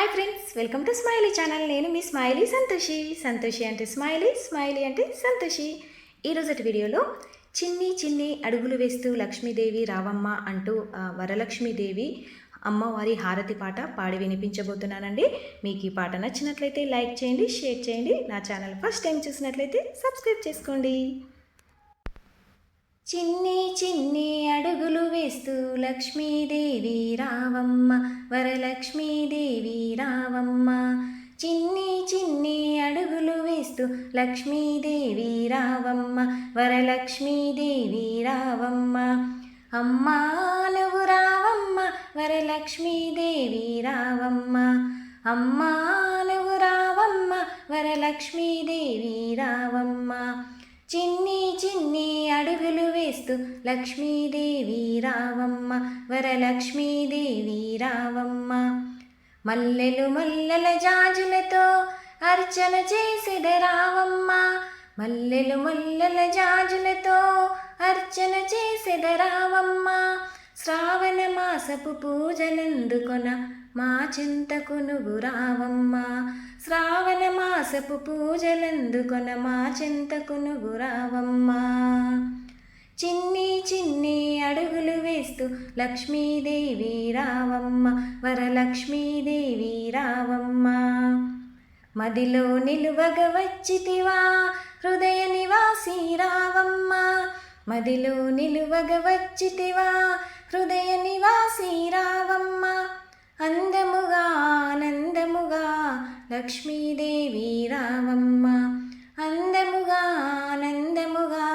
Hi friends, welcome to smiley channel. నేను మీ smiley Santoshi. Santoshi అంటే smiley, smiley అంటే సంతోషి. ఈరోజటి వీడియోలో చిన్ని చిన్ని అడుగులు వేస్తూ లక్ష్మీదేవి రావమ్మ అంటూ వరలక్ష్మీదేవి అమ్మవారి హారతి పాట పాడి వినిపించబోతున్నానండి. మీకు ఈ పాట నచ్చినట్లయితే లైక్ చేయండి, షేర్ చేయండి. నా ఛానల్ ఫస్ట్ టైం చూసినట్లయితే సబ్స్క్రైబ్ చేసుకోండి. చిన్ని చిన్ని అడుగులు వేస్తూ లక్ష్మీదేవి రావమ్మ, వరలక్ష్మీదేవి రావమ్మ. చిన్ని చిన్ని అడుగులు వేస్తూ లక్ష్మీదేవి రావమ్మ, వరలక్ష్మీదేవి రావమ్మ. అమ్మా నువ్వు రావమ్మ, వరలక్ష్మీదేవి రావమ్మ. అమ్మా నువ్వు రావమ్మ, వరలక్ష్మీదేవి రావమ్మ. చిన్ని చిన్ని అడుగులు వేస్తూ లక్ష్మీదేవి రావమ్మ, వరలక్ష్మీదేవి రావమ్మ. మల్లెలు మల్లెల జాజులతో అర్చన చేసెద రావమ్మ. మల్లెలు మల్లెల జాజులతో అర్చన చేసెద రావమ్మ. శ్రావణ మాసపు పూజలందుకొన మా చింతకు నువ్వు రావమ్మ. శ్రావణ మాసపు పూజలందుకొన మా చింతకు నువ్వు రావమ్మ. చిన్ని చిన్ని అడుగులు వేస్తూ లక్ష్మీదేవి రావమ్మ, వరలక్ష్మీదేవి రావమ్మ. మదిలో నిలువగ వచ్చితివా హృదయ నివాసి రావమ్మ. మదిలో నిలువగ వచ్చితివా హృదయ నివాసి రావమ్మ. అందముగా ఆనందముగా లక్ష్మీదేవి రావమ్మ. అందముగా ఆనందముగా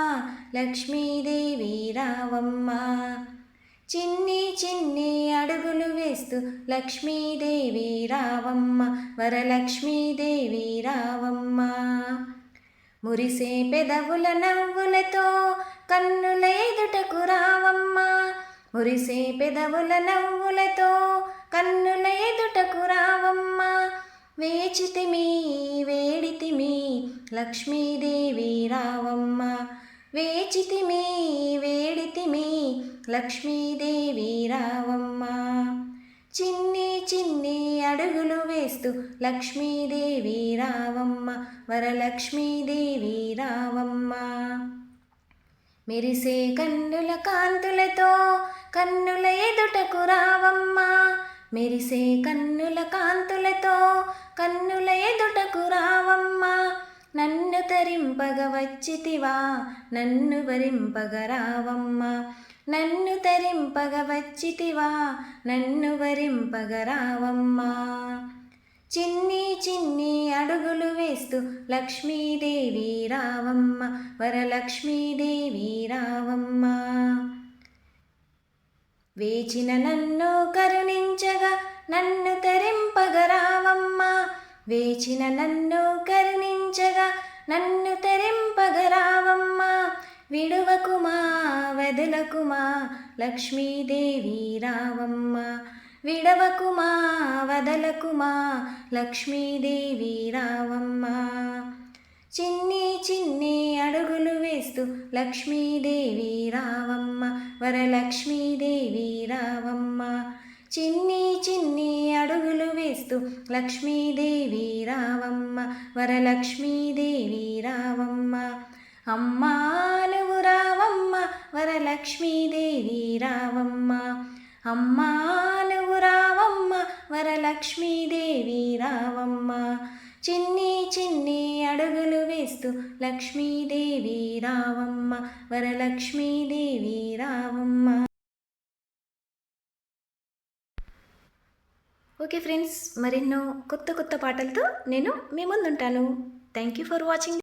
లక్ష్మీదేవి రావమ్మ. చిన్ని చిన్ని అడుగులు వేస్తూ లక్ష్మీదేవి రావమ్మ, వరలక్ష్మీదేవి రావమ్మ. మురిసే పెదవుల నవ్వులతో కన్నుల ఎదుటకు రావమ్మ. మురిసే పెదవుల నవ్వులతో కన్నుల ఎదుటకు రావమ్మ. వేచితిమి వేడితిమి లక్ష్మీదేవి రావమ్మ. వేచితిమి వేడితిమి లక్ష్మీదేవి రావమ్మ. చిన్ని చిన్ని అడుగులు వేస్తూ లక్ష్మీదేవి రావమ్మ, వరలక్ష్మీదేవి రావమ్మ. మెరిసే కన్నుల కాంతులతో కన్నుల ఎదుటకు రావమ్మ. మెరిసే కన్నుల కాంతులతో కన్నుల ఎదుటకు రావమ్మ. నన్ను తరింపగ వచ్చితివా నన్ను వరింపగ రావమ్మ. నన్ను తరింపగ వచ్చితివా నన్ను వరింపగ రావమ్మ. చిన్ని చిన్ని అడుగులు వేస్తూ లక్ష్మీదేవి రావమ్మ, వరలక్ష్మీదేవి రావమ్మ. వేచిన నన్ను కరుణించగా నన్ను తరింపగ రావమ్మ. వేచిన నన్ను కరుణించగా నన్ను తరింపగ రావమ్మ. విడువకుమా వదలకుమా లక్ష్మీదేవి రావమ్మ. విడవకుమా వదలకుమా లక్ష్మీదేవి రావమ్మ. చిన్ని చిన్ని అడుగులు వేస్తూ లక్ష్మీదేవి రావమ్మ, వరలక్ష్మీదేవి రావమ్మ. చిన్ని చిన్ని అడుగులు వేస్తూ లక్ష్మీదేవి రావమ్మ, వరలక్ష్మీదేవి రావమ్మ. అమ్మా నువ్వు రావమ్మ, వరలక్ష్మీదేవి రావమ్మ. అమ్మా నువ్వు రావమ్మ, వరలక్ష్మీదేవి రావమ్మ. చిన్ని చిన్ని అడుగులు వేస్తూ లక్ష్మీదేవి రావమ్మ, వరలక్ష్మీదేవి రావమ్మ. ఓకే ఫ్రెండ్స్, మరెన్నో కొత్త కొత్త పాటలతో నేను మీ ముందుంటాను. Thank you for watching.